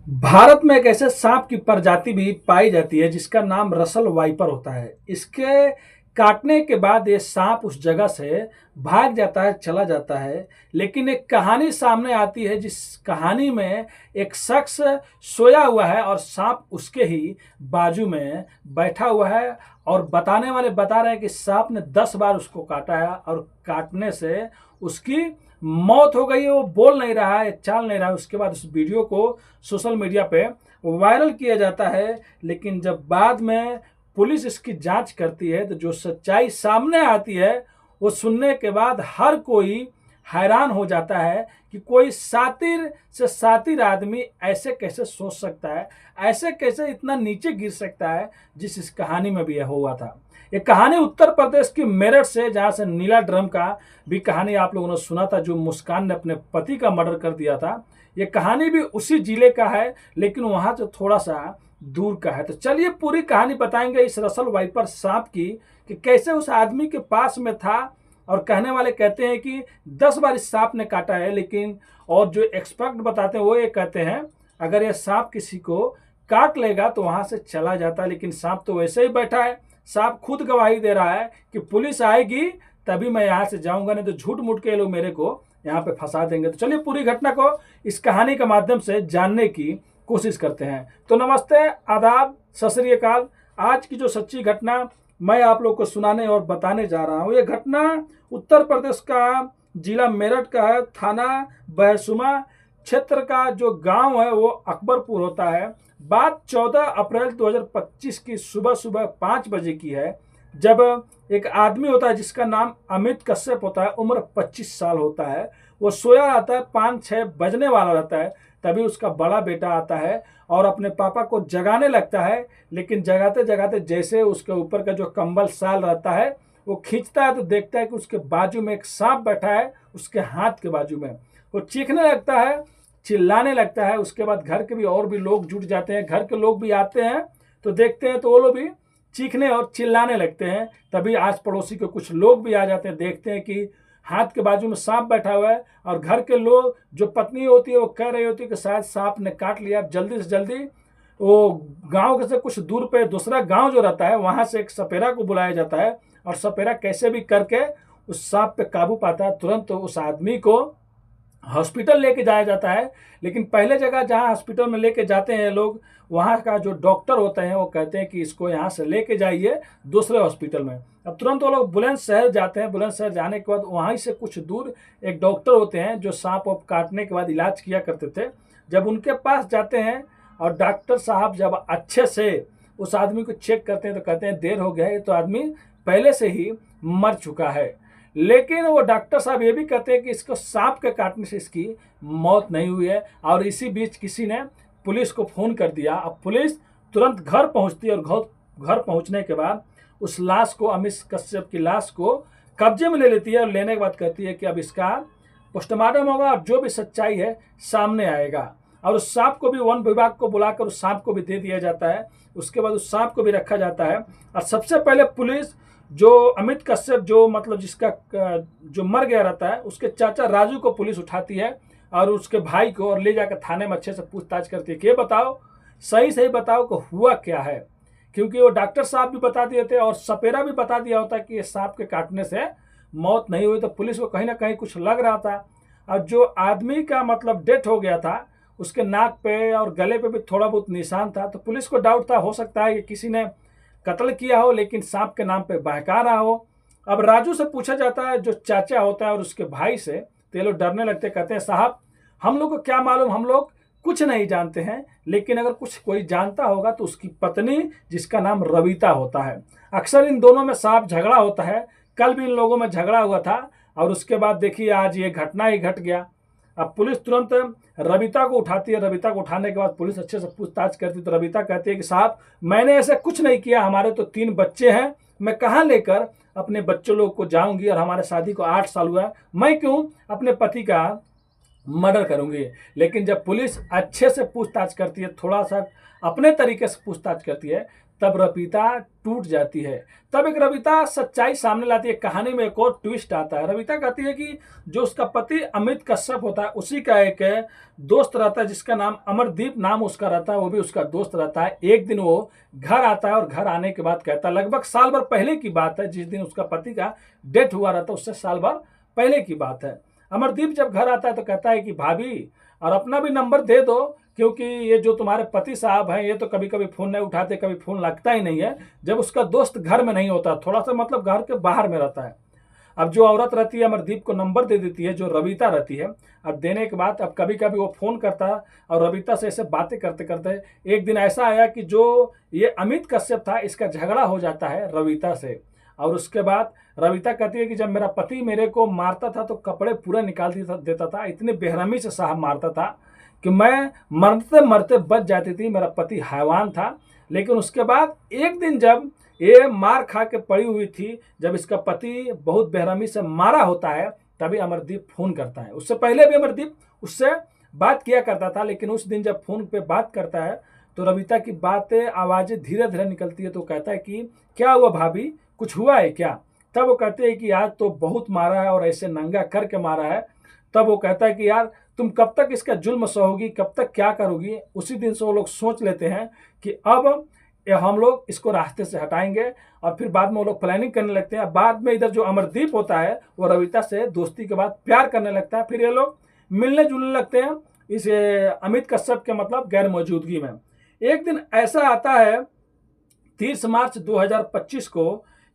भारत में एक ऐसे सांप की प्रजाति भी पाई जाती है जिसका नाम रसल वाइपर होता है। इसके काटने के बाद ये सांप उस जगह से भाग जाता है, चला जाता है। लेकिन एक कहानी सामने आती है जिस कहानी में एक शख्स सोया हुआ है और सांप उसके ही बाजू में बैठा हुआ है और बताने वाले बता रहे हैं कि सांप ने 10 बार उसको काटा है और काटने से उसकी मौत हो गई है। वो बोल नहीं रहा है, चाल नहीं रहा है। उसके बाद उस वीडियो को सोशल मीडिया पे वायरल किया जाता है। लेकिन जब बाद में पुलिस इसकी जांच करती है तो जो सच्चाई सामने आती है वो सुनने के बाद हर कोई हैरान हो जाता है कि कोई सातिर से सातिर आदमी ऐसे कैसे सोच सकता है, ऐसे कैसे इतना नीचे गिर सकता है, जिस इस कहानी में भी यह हुआ था। ये कहानी उत्तर प्रदेश की मेरठ से, जहां से नीला ड्रम का भी कहानी आप लोगों ने सुना था, जो मुस्कान ने अपने पति का मर्डर कर दिया था। ये कहानी भी उसी जिले का है, लेकिन वहां से थोड़ा सा दूर का है। तो चलिए पूरी कहानी बताएंगे इस रसल वाइपर सांप की, कि कैसे उस आदमी के पास में था। और कहने वाले कहते हैं कि 10 बार इस सांप ने काटा है, लेकिन और जो एक्सपर्ट बताते हैं वो ये कहते हैं अगर ये सांप किसी को काट लेगा तो वहां से चला जाता है। लेकिन सांप तो वैसे ही बैठा है। सांप खुद गवाही दे रहा है कि पुलिस आएगी तभी मैं यहाँ से जाऊंगा, नहीं तो झूठ मूठ के लोग मेरे को यहाँ पे फंसा देंगे। तो चलिए पूरी घटना को इस कहानी के माध्यम से जानने की कोशिश करते हैं। तो नमस्ते, आदाब, सत श्री अकाल। आज की जो सच्ची घटना मैं आप लोग को सुनाने और बताने जा रहा हूँ, ये घटना उत्तर प्रदेश का जिला मेरठ का है। थाना बहसुमा क्षेत्र का जो गांव है वो अकबरपुर होता है। बात 14 अप्रैल 2025 की सुबह सुबह 5 बजे की है, जब एक आदमी होता है जिसका नाम अमित कश्यप होता है, उम्र 25 साल होता है। वो सोया रहता है, 5-6 बजने वाला रहता है, तभी उसका बड़ा बेटा आता है और अपने पापा को जगाने लगता है। लेकिन जगाते जगाते जैसे उसके ऊपर का जो कंबल साल रहता है वो खींचता है तो देखता है कि उसके बाजू में एक सांप बैठा है, उसके हाथ के बाजू में। वो चीखने लगता है, चिल्लाने लगता है। उसके बाद घर के भी और भी लोग जुट जाते हैं, घर के लोग भी आते हैं तो देखते हैं तो वो लोग भी चीखने और चिल्लाने लगते हैं। तभी आस पड़ोसी के कुछ लोग भी आ जाते हैं, देखते हैं कि हाथ के बाजू में सांप बैठा हुआ है। और घर के लोग, जो पत्नी होती है वो कह रही होती है कि शायद सांप ने काट लिया। जल्दी से जल्दी वो गांव से कुछ दूर पे दूसरा गांव जो रहता है वहां से एक सपेरा को बुलाया जाता है और सपेरा कैसे भी करके उस सांप पे काबू पाता है। तुरंत उस आदमी को हॉस्पिटल लेके जाया जाता है। लेकिन पहले जगह जहां हॉस्पिटल में लेके जाते हैं लोग, वहां का जो डॉक्टर होते हैं वो कहते हैं कि इसको यहाँ से लेके जाइए दूसरे हॉस्पिटल में। अब तुरंत वो लोग बुलंदशहर जाते हैं। बुलंदशहर जाने के बाद वहीं से कुछ दूर एक डॉक्टर होते हैं जो सांप वाप काटने के बाद इलाज किया करते थे। जब उनके पास जाते हैं और डॉक्टर साहब जब अच्छे से उस आदमी को चेक करते हैं तो कहते हैं देर हो गया है, ये तो आदमी पहले से ही मर चुका है। लेकिन वो डॉक्टर साहब ये भी कहते हैं कि इसको सांप के काटने से इसकी मौत नहीं हुई है। और इसी बीच किसी ने पुलिस को फोन कर दिया। अब पुलिस तुरंत घर पहुंचती है और घर पहुंचने के बाद उस लाश को, अमित कश्यप की लाश को कब्जे में ले लेती है और लेने के बाद कहती है कि अब इसका पोस्टमार्टम होगा और जो भी सच्चाई है सामने आएगा। और उस सांप को भी वन विभाग को बुलाकर उस सांप को भी दे दिया जाता है। उसके बाद उस सांप को भी रखा जाता है। और सबसे पहले पुलिस जो अमित कश्यप, जो मतलब जिसका जो मर गया रहता है, उसके चाचा राजू को पुलिस उठाती है और उसके भाई को और ले जाकर थाने में अच्छे से पूछताछ करती है कि ये बताओ, सही सही बताओ कि हुआ क्या है। क्योंकि वो डॉक्टर साहब भी बता दिए थे और सपेरा भी बता दिया होता कि ये सांप के काटने से मौत नहीं हुई। तो पुलिस को कहीं ना कहीं कुछ लग रहा था। और जो आदमी का मतलब डेथ हो गया था, उसके नाक पे और गले पे भी थोड़ा बहुत निशान था। तो पुलिस को डाउट था, हो सकता है कि किसी ने कत्ल किया हो लेकिन सांप के नाम पे बहका रहा हो। अब राजू से पूछा जाता है, जो चाचा होता है, और उसके भाई से, तो ये लोग डरने लगते, कहते हैं साहब हम लोग को क्या मालूम, हम लोग कुछ नहीं जानते हैं। लेकिन अगर कुछ कोई जानता होगा तो उसकी पत्नी, जिसका नाम रविता होता है। अक्सर इन दोनों में साफ झगड़ा होता है। कल भी इन लोगों में झगड़ा हुआ था और उसके बाद देखिए आज ये घटना ही घट गया। अब पुलिस तुरंत रविता को उठाती है। रविता को उठाने के बाद पुलिस अच्छे से पूछताछ करती है। तो रविता कहती है कि साहब मैंने ऐसा कुछ नहीं किया, हमारे तो 3 बच्चे हैं, मैं कहाँ लेकर अपने बच्चों लोग को जाऊंगी, और हमारे शादी को 8 साल हुआ है, मैं क्यों अपने पति का मर्डर करूंगी। लेकिन जब पुलिस अच्छे से पूछताछ करती है, थोड़ा सा अपने तरीके से पूछताछ करती है, तब रविता टूट जाती है। तब एक रविता सच्चाई सामने लाती है। कहानी में एक और ट्विस्ट आता है। रविता कहती है कि जो उसका पति अमित कश्यप होता है, उसी का एक दोस्त रहता है जिसका नाम अमरदीप नाम उसका रहता है, वो भी उसका दोस्त रहता है। एक दिन वो घर आता है और घर आने के बाद कहता है, लगभग साल भर पहले की बात है, जिस दिन उसका पति का डेथ हुआ रहता है उससे साल भर पहले की बात है। अमरदीप जब घर आता है तो कहता है कि भाभी, और अपना भी नंबर दे दो, क्योंकि ये जो तुम्हारे पति साहब हैं ये तो कभी कभी फ़ोन नहीं उठाते, कभी फ़ोन लगता ही नहीं है जब उसका दोस्त घर में नहीं होता, थोड़ा सा मतलब घर के बाहर में रहता है। अब जो औरत रहती है अमरदीप को नंबर दे देती है, जो रविता रहती है। अब देने के बाद अब कभी कभी वो फ़ोन करता है और रविता से ऐसे बातें करते करते एक दिन ऐसा आया कि जो ये अमित कश्यप था इसका झगड़ा हो जाता है रविता से। और उसके बाद रविता कहती है कि जब मेरा पति मेरे को मारता था तो कपड़े पूरा निकाल देता था, इतनी बेरहमी से साहब मारता था कि मैं मरते मरते बच जाती थी, मेरा पति हैवान था। लेकिन उसके बाद एक दिन जब ये मार खा के पड़ी हुई थी, जब इसका पति बहुत बेरहमी से मारा होता है, तभी अमरदीप फ़ोन करता है। उससे पहले भी अमरदीप उससे बात किया करता था, लेकिन उस दिन जब फ़ोन पे बात करता है तो रविता की बातें आवाज़ें धीरे धीरे निकलती है। तो कहता है कि क्या हुआ भाभी, कुछ हुआ है क्या? तब वो कहते हैं कि आज तो बहुत मारा है और ऐसे नंगा करके मारा है। तब वो कहता है कि यार तुम कब तक इसका जुल्म सहोगी, कब तक क्या करोगी? उसी दिन से वो लोग सोच लेते हैं कि अब हम लोग इसको रास्ते से हटाएंगे, और फिर बाद में वो लोग प्लानिंग करने लगते हैं। बाद में इधर जो अमरदीप होता है वो रविता से दोस्ती के बाद प्यार करने लगता है। फिर ये लोग मिलने जुलने लगते हैं इस अमित कश्यप के मतलब गैर मौजूदगी में। एक दिन ऐसा आता है 30 मार्च 2025 को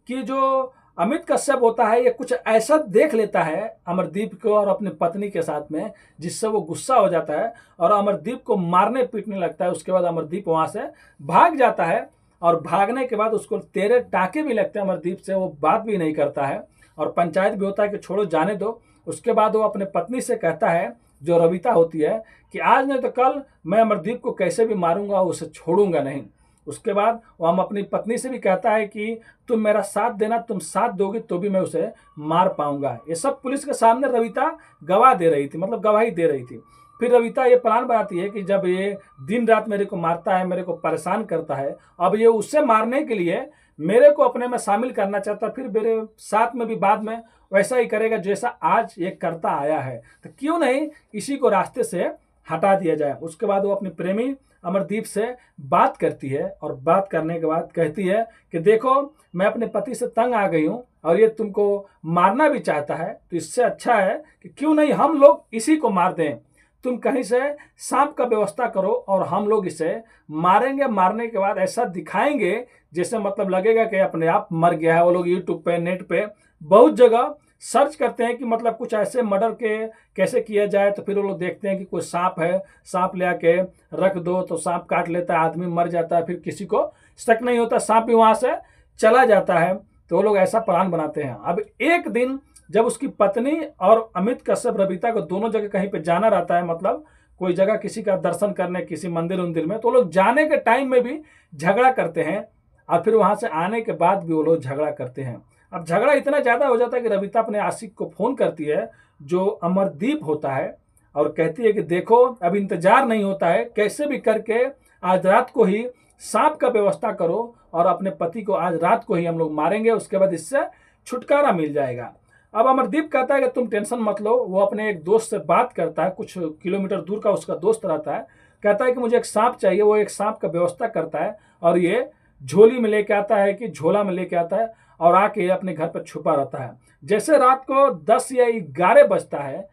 कि जो अमित कश्यप होता है ये कुछ ऐसा देख लेता है अमरदीप को और अपनी पत्नी के साथ में, जिससे वो गुस्सा हो जाता है और अमरदीप को मारने पीटने लगता है। उसके बाद अमरदीप वहाँ से भाग जाता है और भागने के बाद उसको तेरे टाके भी लगते हैं। अमरदीप से वो बात भी नहीं करता है और पंचायत भी होता है कि छोड़ो जाने दो। उसके बाद वो अपने पत्नी से कहता है, जो रविता होती है, कि आज नहीं तो कल मैं अमरदीप को कैसे भी मारूंगा, उसे छोड़ूंगा नहीं। उसके बाद वो हम अपनी पत्नी से भी कहता है कि तुम मेरा साथ देना, तुम साथ दोगी तो भी मैं उसे मार पाऊंगा। ये सब पुलिस के सामने रविता गवाह दे रही थी, मतलब गवाही दे रही थी। फिर रविता ये प्लान बनाती है कि जब ये दिन रात मेरे को मारता है, मेरे को परेशान करता है, अब ये उससे मारने के लिए मेरे को अपने में शामिल करना चाहता है, फिर मेरे साथ में भी बाद में वैसा ही करेगा जैसा आज ये करता आया है, तो क्यों नहीं इसी को रास्ते से हटा दिया जाए। उसके बाद वो अपनी प्रेमी अमरदीप से बात करती है और बात करने के बाद कहती है कि देखो मैं अपने पति से तंग आ गई हूँ और ये तुमको मारना भी चाहता है, तो इससे अच्छा है कि क्यों नहीं हम लोग इसी को मार दें। तुम कहीं से सांप का व्यवस्था करो और हम लोग इसे मारेंगे। मारने के बाद ऐसा दिखाएंगे जैसे मतलब लगेगा कि अपने आप मर गया है। वो लोग यूट्यूब पे, नेट पे बहुत जगह सर्च करते हैं कि मतलब कुछ ऐसे मर्डर के कैसे किया जाए, तो फिर वो लोग देखते हैं कि कोई सांप है, सांप ले आके रख दो तो सांप काट लेता है, आदमी मर जाता है, फिर किसी को शक नहीं होता, सांप भी वहाँ से चला जाता है। तो वो लोग ऐसा प्लान बनाते हैं। अब एक दिन जब उसकी पत्नी और अमित कश्यप रविता को दोनों जगह कहीं पे जाना रहता है, मतलब कोई जगह किसी का दर्शन करने, किसी मंदिर उंदिर में, तो लोग जाने के टाइम में भी झगड़ा करते हैं और फिर वहाँ से आने के बाद भी वो लोग झगड़ा करते हैं। अब झगड़ा इतना ज़्यादा हो जाता है कि रविता अपने आशिक को फ़ोन करती है, जो अमरदीप होता है, और कहती है कि देखो अब इंतजार नहीं होता है, कैसे भी करके आज रात को ही सांप का व्यवस्था करो और अपने पति को आज रात को ही हम लोग मारेंगे, उसके बाद इससे छुटकारा मिल जाएगा। अब अमरदीप कहता है कि तुम टेंशन मत लो। वो अपने एक दोस्त से बात करता है, कुछ किलोमीटर दूर का उसका दोस्त रहता है, कहता है कि मुझे एक सांप चाहिए। वो एक सांप का व्यवस्था करता है और ये झोली में लेके आता है कि झोला में लेके आता है और आके अपने घर पर छुपा रहता है। जैसे रात को 10 या 11 बजता है,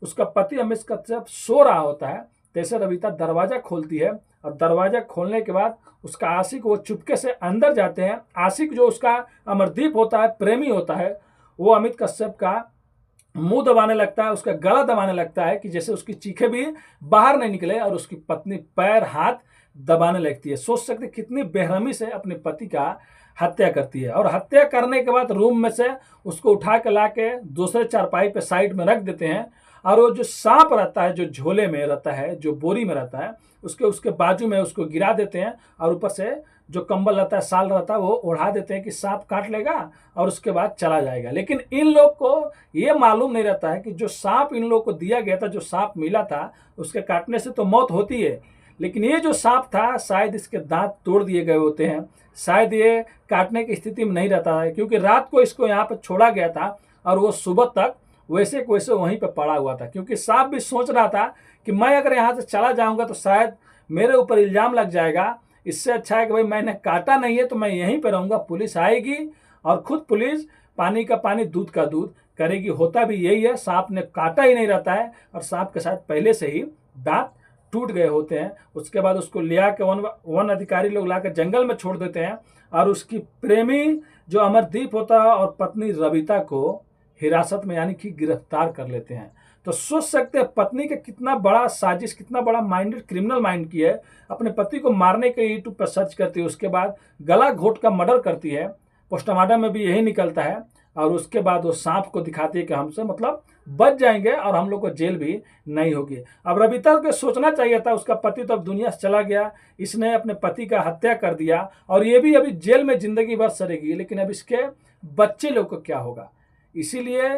उसका पति अमित कश्यप सो रहा होता है, तैसे रविता दरवाजा खोलती है और दरवाजा खोलने के बाद उसका आशिक वो चुपके से अंदर जाते हैं। आशिक जो उसका अमरदीप होता है, प्रेमी होता है, वो अमित कश्यप का मुंह दबाने लगता है, उसका गला दबाने लगता है कि जैसे उसकी चीखें भी बाहर नहीं निकले, और उसकी पत्नी पैर हाथ दबाने लगती है। सोच सकते कितनी बेरहमी से अपने पति का हत्या करती है। और हत्या करने के बाद रूम में से उसको उठा के ला के दूसरे चारपाई पे साइड में रख देते हैं, और वो जो सांप रहता है, जो झोले में रहता है, जो बोरी में रहता है, उसके बाजू में उसको गिरा देते हैं, और ऊपर से जो कंबल रहता है, साल रहता है, वो ओढ़ा देते हैं कि सांप काट लेगा और उसके बाद चला जाएगा। लेकिन इन लोग को ये मालूम नहीं रहता है कि जो सांप इन लोग को दिया गया था, जो सांप मिला था, उसके काटने से तो मौत होती है, लेकिन ये जो सांप था शायद इसके दांत तोड़ दिए गए होते हैं, शायद ये काटने की स्थिति में नहीं रहता है, क्योंकि रात को इसको यहाँ पर छोड़ा गया था और वो सुबह तक वैसे को वैसे वहीं पर पड़ा हुआ था, क्योंकि सांप भी सोच रहा था कि मैं अगर यहाँ से चला जाऊँगा तो शायद मेरे ऊपर इल्ज़ाम लग जाएगा। इससे अच्छा है कि भाई मैंने काटा नहीं है तो मैं यहीं पर रहूँगा, पुलिस आएगी और खुद पुलिस पानी का पानी दूध का दूध करेगी। होता भी यही है, सांप ने काटा ही नहीं रहता है और सांप के साथ पहले से ही दांत टूट गए होते हैं। उसके बाद उसको लिया के वन अधिकारी लोग लाकर जंगल में छोड़ देते हैं और उसकी प्रेमी जो अमरदीप होता है और पत्नी रविता को हिरासत में यानी कि गिरफ्तार कर लेते हैं। तो सोच सकते हैं पत्नी का कितना बड़ा साजिश, कितना बड़ा माइंडेड क्रिमिनल माइंड की है। अपने पति को मारने के लिए यूट्यूब पर सर्च करती है, उसके बाद गला घोट का मर्डर करती है, पोस्टमार्टम में भी यही निकलता है और उसके बाद वो सांप को दिखाती है कि हमसे मतलब बच जाएंगे और हम लोग को जेल भी नहीं होगी। अब रविता को सोचना चाहिए था, उसका पति तो अब दुनिया से चला गया, इसने अपने पति का हत्या कर दिया और ये भी अभी जेल में जिंदगी भर सड़ेगी, लेकिन अब इसके बच्चे लोग को क्या होगा। इसीलिए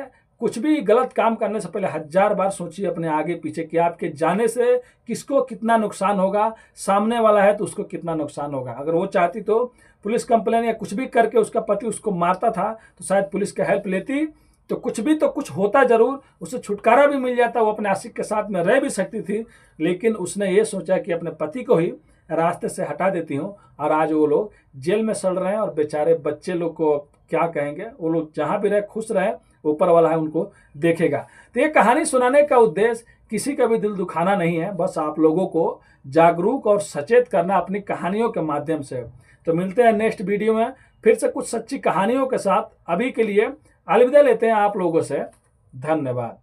कुछ भी गलत काम करने से पहले 1000 बार सोचिए अपने आगे पीछे कि आपके जाने से किसको कितना नुकसान होगा, सामने वाला है तो उसको कितना नुकसान होगा। अगर वो चाहती तो पुलिस कंप्लेन या कुछ भी करके उसका पति उसको मारता था तो शायद पुलिस का हेल्प लेती तो कुछ होता जरूर, उसे छुटकारा भी मिल जाता, वो अपने आशिक के साथ में रह भी सकती थी। लेकिन उसने ये सोचा कि अपने पति को ही रास्ते से हटा देती हूँ और आज वो लोग जेल में सड़ रहे हैं और बेचारे बच्चे लोग को क्या कहेंगे, वो लोग जहाँ भी रहे खुश रहे, ऊपर वाला है उनको देखेगा। तो ये कहानी सुनाने का उद्देश्य किसी का भी दिल दुखाना नहीं है, बस आप लोगों को जागरूक और सचेत करना अपनी कहानियों के माध्यम से। तो मिलते हैं नेक्स्ट वीडियो में फिर से कुछ सच्ची कहानियों के साथ। अभी के लिए अलविदा लेते हैं आप लोगों से, धन्यवाद।